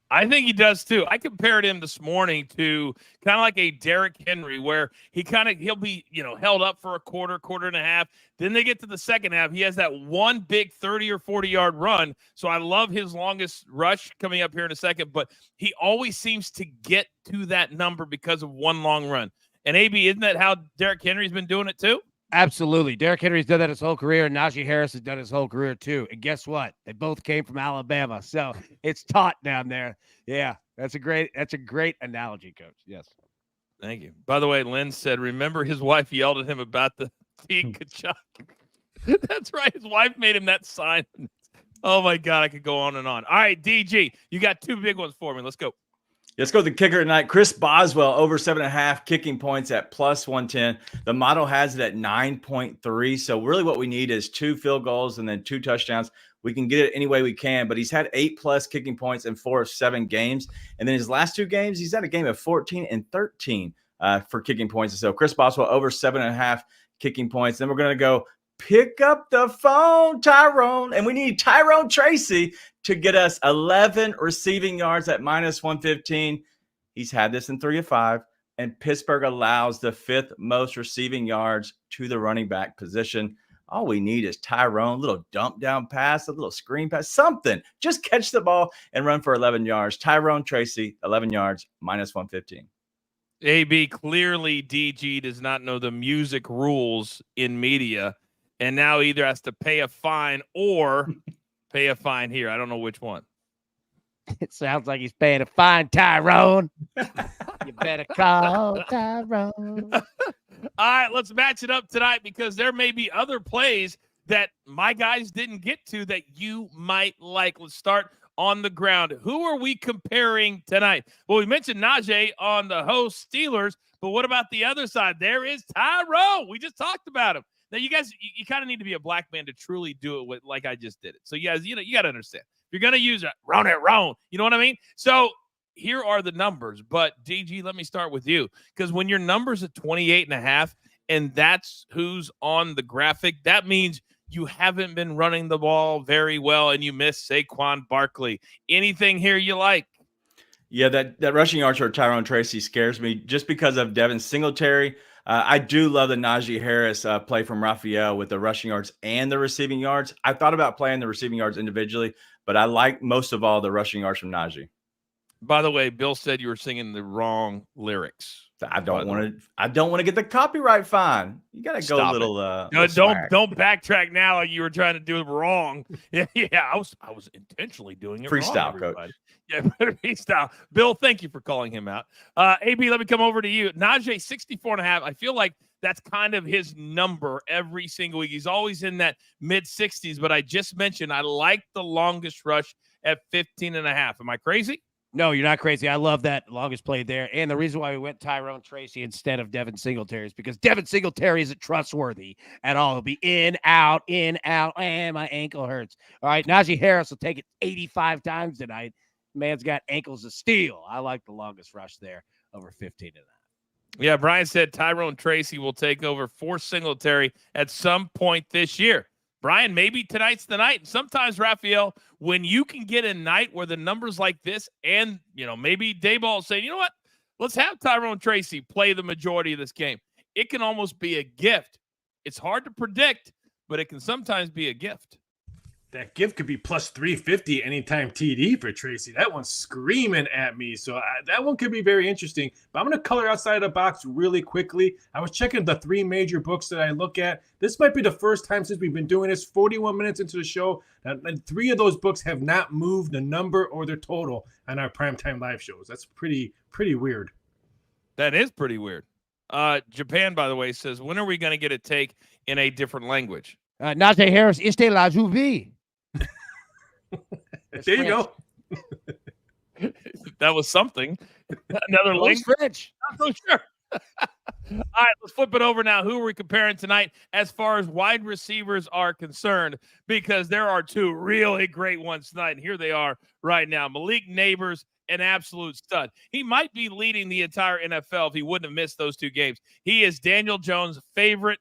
I think he does too. I compared him this morning to kind of like a Derrick Henry, where he'll be, held up for a quarter and a half. Then they get to the second half. He has that one big 30 or 40 yard run. So I love his longest rush coming up here in a second, but he always seems to get to that number because of one long run. And AB, isn't that how Derrick Henry's been doing it too? Absolutely. Derrick Henry's done that his whole career, and Najee Harris has done his whole career too. And guess what? They both came from Alabama, so it's taught down there. Yeah, that's a great analogy, Coach. Yes. Thank you. By the way, Lynn said, remember his wife yelled at him about the Kachuk. That's right. His wife made him that sign. Oh my God, I could go on and on. All right, DG, you got two big ones for me. Let's go. Let's go with the kicker tonight. Chris Boswell over 7.5 kicking points at +110. The model has it at 9.3. So really what we need is 2 field goals and then 2 touchdowns. We can get it any way we can, but he's had 8+ kicking points in 4 of 7 games. And then his last 2 games, he's had a game of 14 and 13 for kicking points. And so Chris Boswell over 7.5 kicking points. Then we're going to go pick up the phone, Tyrone. And we need Tyrone Tracy to get us 11 receiving yards at -115. He's had this in 3 of 5. And Pittsburgh allows the 5th most receiving yards to the running back position. All we need is Tyrone, a little dump down pass, a little screen pass, something. Just catch the ball and run for 11 yards. Tyrone Tracy, 11 yards, -115. AB, clearly DG does not know the music rules in media, and now either has to pay a fine or pay a fine here. I don't know which one. It sounds like he's paying a fine, Tyrone. You better call Tyrone. All right, let's match it up tonight because there may be other plays that my guys didn't get to that you might like. Let's start on the ground. Who are we comparing tonight? Well, we mentioned Najee on the host Steelers, but what about the other side? There is Tyrone. We just talked about him. Now, you guys, you kind of need to be a black man to truly do it with like I just did it. So, you guys, you got to understand. If you're going to use it, run it wrong. You know what I mean? So, here are the numbers. But, DG, let me start with you. Because when your number's at 28.5, and that's who's on the graphic, that means you haven't been running the ball very well, and you missed Saquon Barkley. Anything here you like? Yeah, that rushing yards for Tyrone Tracy scares me just because of Devin Singletary. I do love the Najee Harris play from Raphael with the rushing yards and the receiving yards. I thought about playing the receiving yards individually, but I like most of all the rushing yards from Najee. By the way, Bill said you were singing the wrong lyrics. I don't want to get the copyright fine. You got to go Stop a little. No, don't backtrack now like you were trying to do it wrong. Yeah, I was intentionally doing it freestyle, wrong, Coach. Yeah, freestyle. Bill, thank you for calling him out. AB, let me come over to you. Najee, 64.5. I feel like that's kind of his number every single week. He's always in that mid-60s, but I just mentioned I like the longest rush at 15.5. Am I crazy? No, you're not crazy. I love that longest play there. And the reason why we went Tyrone Tracy instead of Devin Singletary is because Devin Singletary isn't trustworthy at all. He'll be in, out, and my ankle hurts. All right, Najee Harris will take it 85 times tonight. Man's got ankles of steel. I like the longest rush there, over 15 and a half. Yeah, Brian said Tyrone Tracy will take over for Singletary at some point this year. Brian, maybe tonight's the night. Sometimes, Raphael, when you can get a night where the numbers like this and, maybe Dayball saying, you know what, let's have Tyrone Tracy play the majority of this game. It can almost be a gift. It's hard to predict, but it can sometimes be a gift. That gift could be plus 350 anytime TD for Tracy. That one's screaming at me. So that one could be very interesting. But I'm going to color outside the box really quickly. I was checking the 3 major books that I look at. This might be the first time since we've been doing this, 41 minutes into the show. And 3 of those books have not moved the number or the total on our primetime live shows. That's pretty weird. That is pretty weird. Japan, by the way, says, when are we going to get a take in a different language? Najee Harris, este la Juve. There you go. That was something. Another language. French. Not so sure. All right, let's flip it over now. Who are we comparing tonight as far as wide receivers are concerned? Because there are 2 really great ones tonight, and here they are right now. Malik Neighbors, an absolute stud. He might be leading the entire NFL if he wouldn't have missed those 2 games. He is Daniel Jones' favorite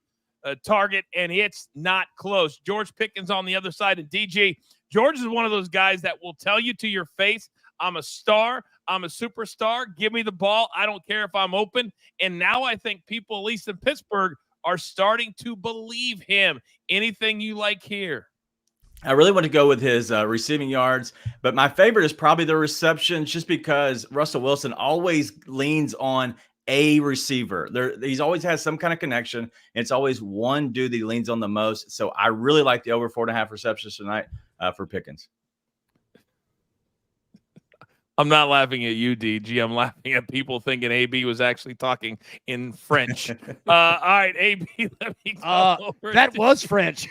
target, and it's not close. George Pickens on the other side, and DG. George is one of those guys that will tell you to your face, I'm a star, I'm a superstar, give me the ball, I don't care if I'm open. And now I think people, at least in Pittsburgh, are starting to believe him. Anything you like here? I really want to go with his receiving yards, but my favorite is probably the receptions, just because Russell Wilson always leans on a receiver. He's always has some kind of connection, and it's always one dude that he leans on the most. So I really like the over 4.5 receptions tonight for Pickens. I'm not laughing at you, DG. I'm laughing at people thinking AB was actually talking in French. All right, AB, let me go over that was French.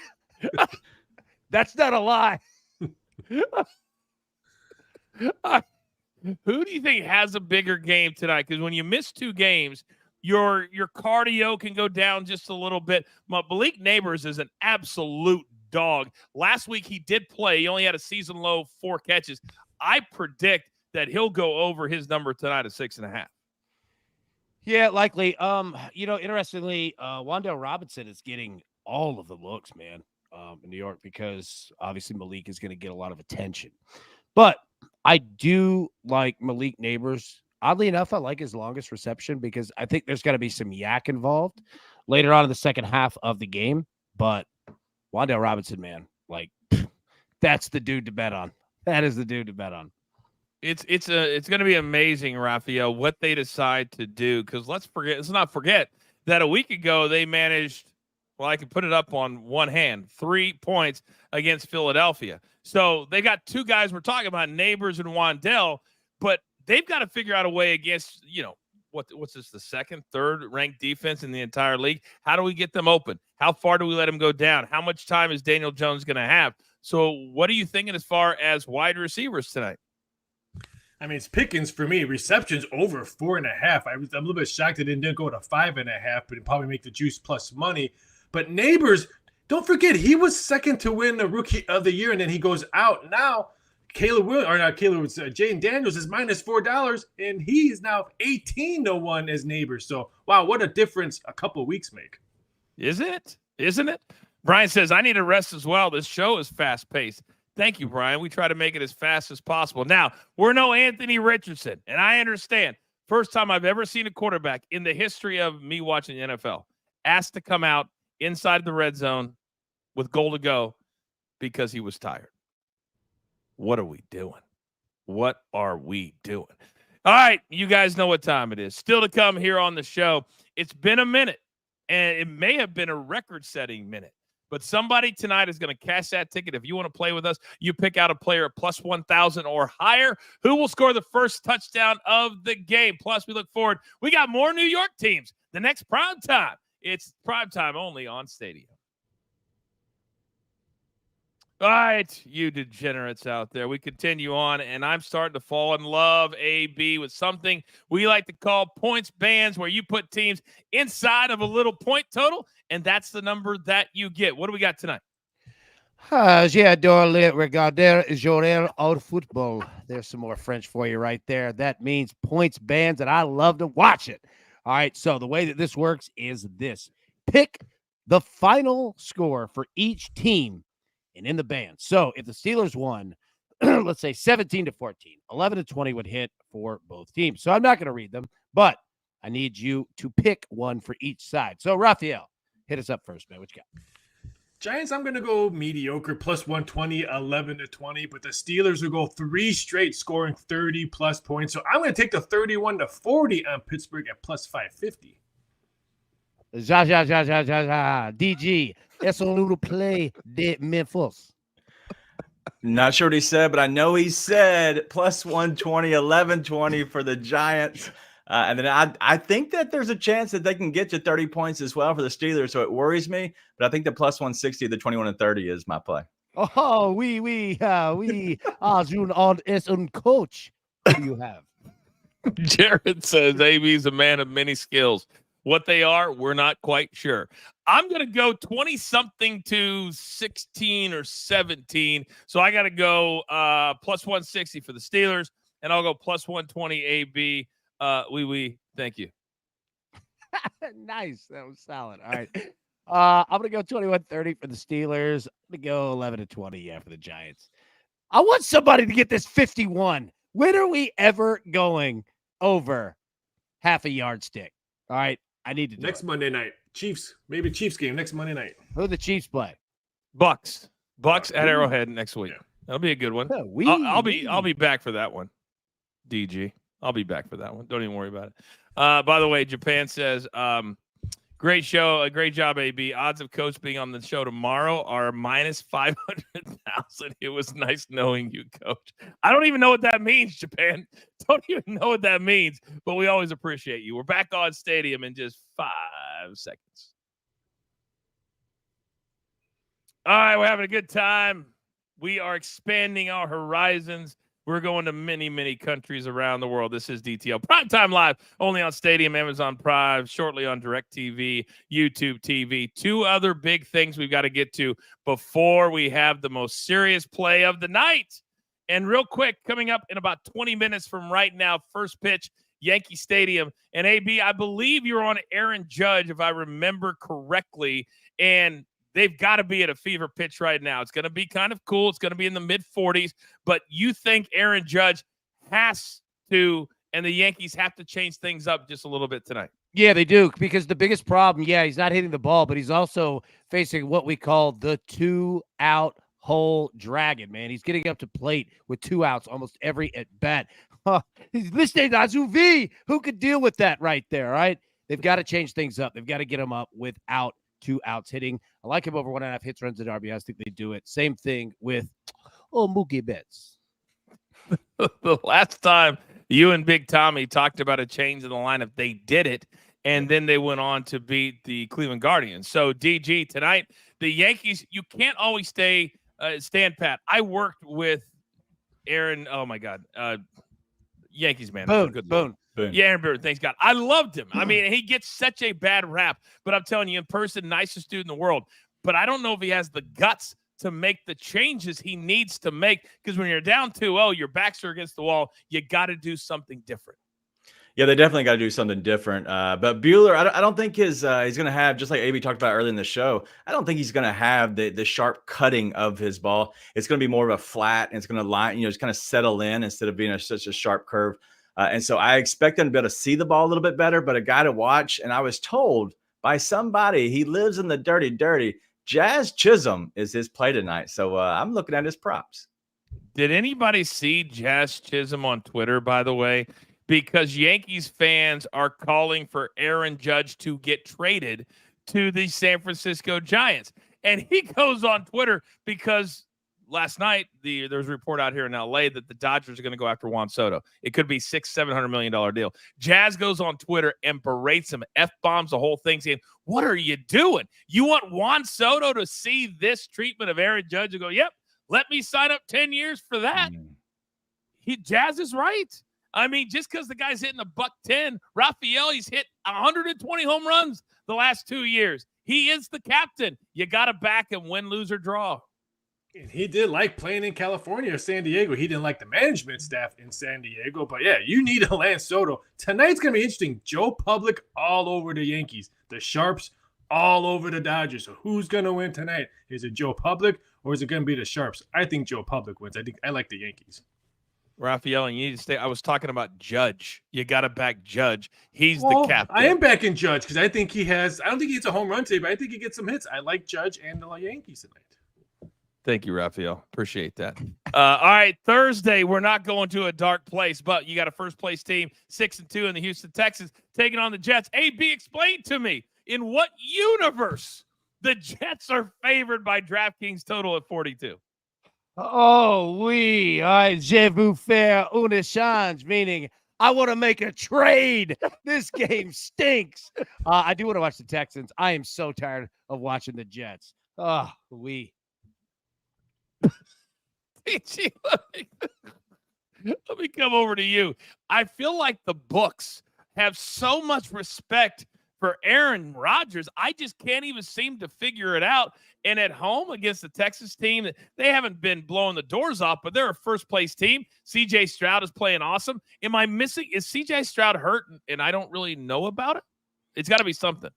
That's not a lie. Who do you think has a bigger game tonight? Because when you miss 2 games, your cardio can go down just a little bit. Malik Neighbors is an absolute dog. Last week he did play. He only had a season low 4 catches. I predict that he'll go over his number tonight at 6.5. Yeah, likely. Interestingly, Wan'Dale Robinson is getting all of the looks, man, in New York, because obviously Malik is going to get a lot of attention. But I do like Malik Neighbors. Oddly enough, I like his longest reception because I think there's got to be some yak involved later on in the second half of the game. But Wan'Dale Robinson, man, that's the dude to bet on. That is the dude to bet on. It's going to be amazing, Raphael, what they decide to do, because let's not forget that a week ago they managed, well, I can put it up on one hand, 3 points against Philadelphia. So they got 2 guys we're talking about, Neighbors and Wan'Dale, but they've got to figure out a way against, what's this, the 2nd, 3rd ranked defense in the entire league? How do we get them open? How far do we let them go down? How much time is Daniel Jones going to have? So what are you thinking as far as wide receivers tonight? I mean, it's Pickens for me. Receptions over 4.5. I'm a little bit shocked that it didn't go to 5.5, but it'd probably make the juice plus money. But Neighbors, don't forget, he was second to win the Rookie of the Year, and then he goes out. Now, Jaden Daniels is minus $4, and he's now 18-1 as Neighbors. So, wow, what a difference a couple of weeks make. Isn't it? Brian says, I need a rest as well. This show is fast-paced. Thank you, Brian. We try to make it as fast as possible. Now, we're no Anthony Richardson, and I understand. First time I've ever seen a quarterback in the history of me watching the NFL asked to come out inside the red zone with goal to go because he was tired. What are we doing? What are we doing? All right, you guys know what time it is. Still to come here on the show. It's been a minute, and it may have been a record-setting minute. But somebody tonight is going to cash that ticket. If you want to play with us, you pick out a player at plus 1,000 or higher who will score the first touchdown of the game. Plus, we look forward. We got more New York teams. The next prime time. It's prime time only on Stadium. All right, you degenerates out there. We continue on, and I'm starting to fall in love, AB, with something we like to call points bands, where you put teams inside of a little point total, and that's the number that you get. What do we got tonight? J'adore le regarder jouer au football. There's some more French for you right there. That means points bands, and I love to watch it. All right, so the way that this works is this. Pick the final score for each team and in the band. So if the Steelers won, let's say 17-14, 11-20 would hit for both teams. So I'm not going to read them, but I need you to pick one for each side. So Raphael, hit us up first, man. What you got? Giants, I'm going to go mediocre, plus 120, 11-20, but the Steelers will go 3 straight scoring 30-plus points. So I'm going to take the 31-40 on Pittsburgh at plus 550. DG, es un little play de Memphis. Not sure what he said, but I know he said plus 120, 11-20 for the Giants. And then I think that there's a chance that they can get to 30 points as well for the Steelers, so it worries me. But I think the plus 160, the 21-30 is my play. Oh, we are un coach. Who do you have? Jared says AB's a man of many skills. What they are, we're not quite sure. I'm going to go 20-something to 16 or 17. So I got to go plus 160 for the Steelers, and I'll go plus 120 AB. Thank you. Nice. That was solid. All right. I'm going to go 21-30 for the Steelers. I'm going to go 11-20, for the Giants. I want somebody to get this 51. When are we ever going over half a yardstick? All right. I need to do next it. Monday night. Chiefs. Maybe Chiefs game next Monday night. Who do the Chiefs play? Bucks at Arrowhead next week. Yeah. That'll be a good one. I'll be back for that one. DG. I'll be back for that one. Don't even worry about it. By the way, Japan says, great show. Great job, AB. Odds of Coach being on the show tomorrow are minus 500,000. It was nice knowing you, Coach. I don't even know what that means, Japan. Don't even know what that means, but we always appreciate you. We're back on Stadium in just 5 seconds. All right, we're having a good time. We are expanding our horizons. We're going to many, many countries around the world. This is DTL Primetime Live, only on Stadium, Amazon Prime, shortly on DirecTV, YouTube TV. 2 other big things we've got to get to before we have the most serious play of the night. And real quick, coming up in about 20 minutes from right now, first pitch, Yankee Stadium. And AB, I believe you're on Aaron Judge, if I remember correctly, and they've got to be at a fever pitch right now. It's going to be kind of cool. It's going to be in the mid-40s. But you think Aaron Judge has to, and the Yankees have to change things up just a little bit tonight? Yeah, they do, because the biggest problem, he's not hitting the ball, but he's also facing what we call the 2-out hole dragon, man. He's getting up to plate with 2 outs almost every at-bat. He's listening to Azuvi. Who could deal with that right there, right? They've got to change things up. They've got to get him up without 2 outs hitting. I like him over 1.5 hits, runs, and RBIs. I think they do it. Same thing with Mookie Betts. The last time you and Big Tommy talked about a change in the lineup, they did it, and then they went on to beat the Cleveland Guardians. So, DG, tonight, the Yankees, you can't always stand pat. I worked with Aaron, oh, my God, Yankees man. Boone. Yeah, Aaron Boone, thanks God. I loved him. I mean, he gets such a bad rap, but I'm telling you, in person, nicest dude in the world. But I don't know if he has the guts to make the changes he needs to make, because when you're down 2-0, your backs are against the wall. You got to do something different. Yeah, they definitely got to do something different. But Buehler, I don't think he's going to have, just like AB talked about earlier in the show, I don't think he's going to have the sharp cutting of his ball. It's going to be more of a flat, and it's going to line, just kind of settle in instead of being such a sharp curve. And so I expect him to be able to see the ball a little bit better, but a guy to watch. And I was told by somebody, he lives in the dirty. Jazz Chisholm is his play tonight. So I'm looking at his props. Did anybody see Jazz Chisholm on Twitter, by the way? Because Yankees fans are calling for Aaron Judge to get traded to the San Francisco Giants. And he goes on Twitter because last night, there was a report out here in LA that the Dodgers are going to go after Juan Soto. It could be $600-700 million deal. Jazz goes on Twitter and berates him, F-bombs the whole thing, saying, "What are you doing? You want Juan Soto to see this treatment of Aaron Judge and go, yep, Let me sign up 10 years for that. Jazz is right. I mean, just because the guy's hitting $110, Raphael, he's hit 120 home runs the last 2 years. He is the captain. You got to back him, win, lose, or draw. And he did like playing in California or San Diego. He didn't like the management staff in San Diego. But, yeah, you need a Lance Soto. Tonight's going to be interesting. Joe Public all over the Yankees. The Sharps all over the Dodgers. So who's going to win tonight? Is it Joe Public or is it going to be the Sharps? I think Joe Public wins. I like the Yankees. Raphael, and you need to stay. I was talking about Judge. You got to back Judge. He's the captain. I am backing Judge because I don't think he hits a home run today, but I think he gets some hits. I like Judge and the Yankees tonight. Thank you, Raphael. Appreciate that. All right, Thursday, we're not going to a dark place, but you got a first-place team, 6-2 in the Houston Texans, taking on the Jets. AB, explain to me, in what universe the Jets are favored by DraftKings total at 42? Oh, oui. All right, je veux faire un échange, meaning I want to make a trade. This game stinks. I do want to watch the Texans. I am so tired of watching the Jets. Oh, oui. Let me come over to you. I feel like the books have so much respect for Aaron Rodgers. I just can't even seem to figure it out. And at home against the Texas team, they haven't been blowing the doors off, but they're a first-place team. C.J. Stroud is playing awesome. Am I missing? Is C.J. Stroud hurt and I don't really know about it? It's got to be something.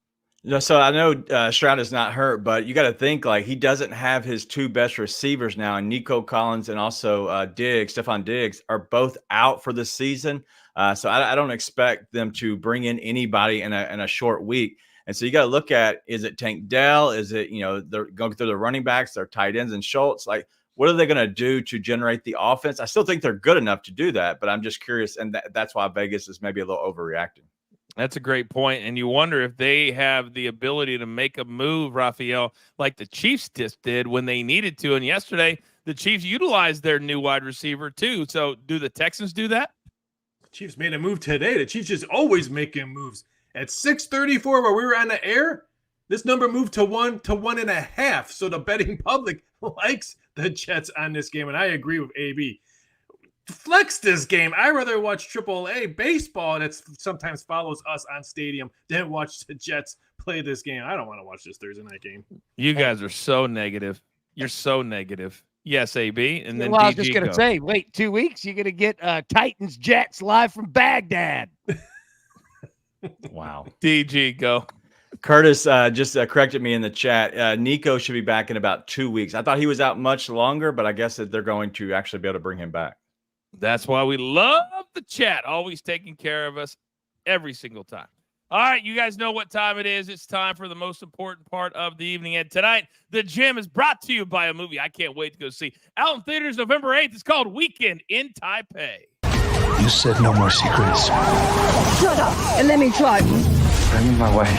So I know Stroud is not hurt, but you got to think like he doesn't have his two best receivers now, and Nico Collins and also Stephon Diggs are both out for the season. So I don't expect them to bring in anybody in a short week. And so you got to look at, is it Tank Dell? Is it, they're going through the running backs, their tight ends and Schultz? Like, what are they going to do to generate the offense? I still think they're good enough to do that, but I'm just curious. And that's why Vegas is maybe a little overreacting. That's a great point. And you wonder if they have the ability to make a move, Raphael, like the Chiefs just did when they needed to. And yesterday, the Chiefs utilized their new wide receiver too. So do the Texans do that? The Chiefs made a move today. The Chiefs just always making moves. At 6:34, where we were on the air, this number moved to 1.5. So the betting public likes the Jets on this game. And I agree with AB. Flex this game. I rather watch AAA baseball that sometimes follows us on Stadium than watch the Jets play this game. I don't want to watch this Thursday night game. You guys are so negative. You're so negative. Yes, AB. And then well, I DG was just going to say, wait 2 weeks, you're going to get Titans Jets live from Baghdad. Wow. DG, go. Curtis just corrected me in the chat. Nico should be back in about 2 weeks. I thought he was out much longer, but I guess that they're going to actually be able to bring him back. That's why we love the chat, always taking care of us every single time. All right, you guys know what time it is. It's time for the most important part of the evening. And tonight, the gym is brought to you by a movie I can't wait to go see. Out in theaters November 8th. It's called Weekend in Taipei. You said no more secrets. Shut up and let me try. Bring me my wife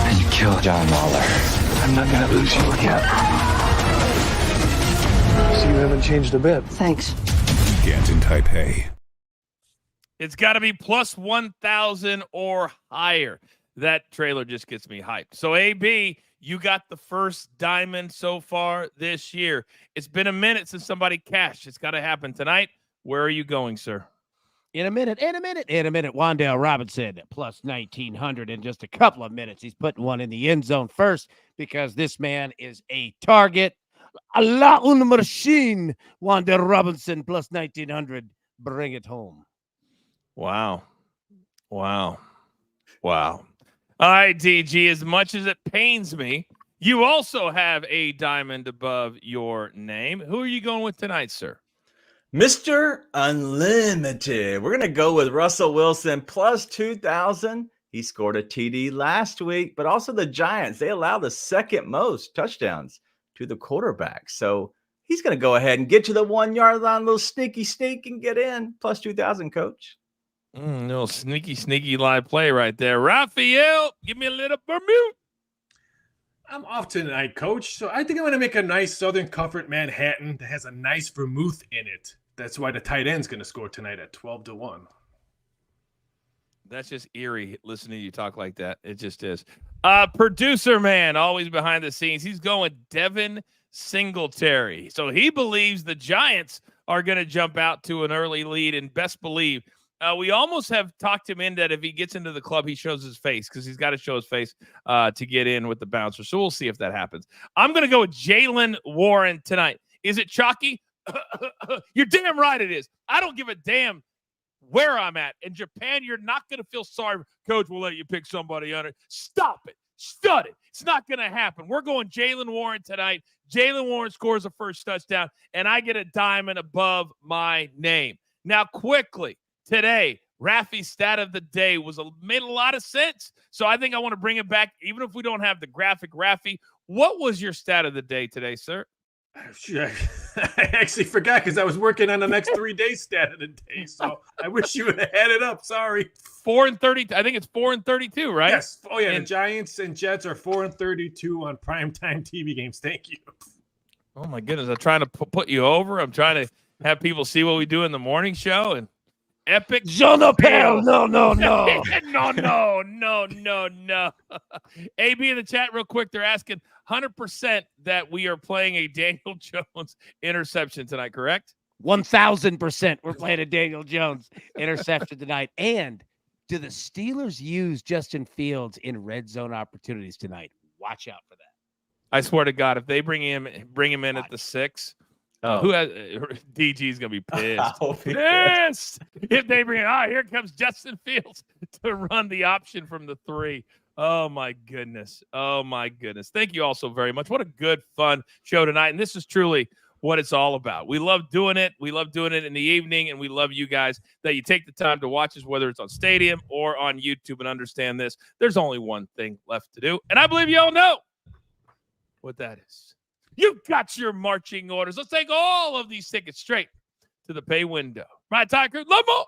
and you kill John Lawler. I'm not going to lose you again. So you haven't changed a bit. Thanks. Weekend in Taipei. It's got to be plus 1,000 or higher. That trailer just gets me hyped. So, AB, you got the first diamond so far this year. It's been a minute since somebody cashed. It's got to happen tonight. Where are you going, sir? In a minute. Wan'Dale Robinson plus 1,900 in just a couple of minutes. He's putting one in the end zone first because this man is a target. Allah una machine. Wan'Dale Robinson plus 1,900. Bring it home. Wow. All right, DG, as much as it pains me, you also have a diamond above your name. Who are you going with tonight, sir? Mr. Unlimited. We're going to go with Russell Wilson plus 2,000. He scored a TD last week, but also the Giants, they allow the second most touchdowns to the quarterback. So he's going to go ahead and get to the 1 yard line, a little sneaky sneak and get in. Plus 2,000, coach. Little sneaky live play right there. Raphael, give me a little Bermuda. I'm off tonight, coach. So I think I'm going to make a nice Southern Comfort Manhattan that has a nice vermouth in it. That's why the tight end's going to score tonight at 12-1. That's just eerie listening to you talk like that. It just is. Producer man, always behind the scenes. He's going Devin Singletary. So he believes the Giants are going to jump out to an early lead, and best believe we almost have talked him in that if he gets into the club, he shows his face because he's got to show his face to get in with the bouncer. So we'll see if that happens. I'm going to go with Jaylen Warren tonight. Is it chalky? You're damn right it is. I don't give a damn where I'm at. In Japan, you're not going to feel sorry. Coach will let you pick somebody on it. Stop it. Stud it. It's not going to happen. We're going Jaylen Warren tonight. Jaylen Warren scores the first touchdown, and I get a diamond above my name. Now, quickly, today, Rafi's stat of the day made a lot of sense. So I think I want to bring it back, even if we don't have the graphic. Rafi, what was your stat of the day today, sir? I actually forgot because I was working on the next 3 days stat of the day. So I wish you would have had it up. Sorry. 4-30. I think it's 4-32, right? Yes. Oh yeah. The Giants and Jets are 4-32 on primetime TV games. Thank you. Oh my goodness! I'm trying to put you over. I'm trying to have people see what we do in the morning show and epic. Jonapel. No. no. AB in the chat real quick. They're asking 100% that we are playing a Daniel Jones interception tonight, correct? 1,000% we're playing a Daniel Jones interception tonight. And do the Steelers use Justin Fields in red zone opportunities tonight? Watch out for that. I swear to God, if they bring him in at the 6, who has DG's gonna be pissed. Pissed if they bring here comes Justin Fields to run the option from the 3. Oh my goodness. Thank you all so very much. What a good, fun show tonight. And this is truly what it's all about. We love doing it. We love doing it in the evening, and we love you guys that you take the time to watch us, whether it's on Stadium or on YouTube, and understand this. There's only one thing left to do, and I believe you all know what that is. You got your marching orders. Let's take all of these tickets straight to the pay window. My tiger, Lumbo,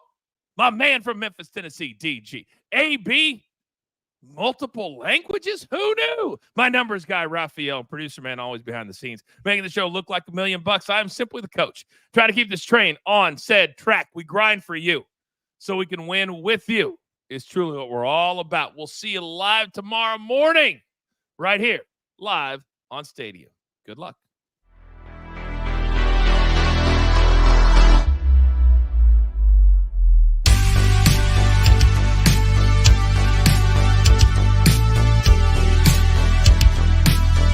my man from Memphis, Tennessee, DG. AB, multiple languages? Who knew? My numbers guy, Raphael, producer man, always behind the scenes, making the show look like $1 million. I am simply the coach. Try to keep this train on said track. We grind for you so we can win with you is truly what we're all about. We'll see you live tomorrow morning right here, live on Stadium. Good luck.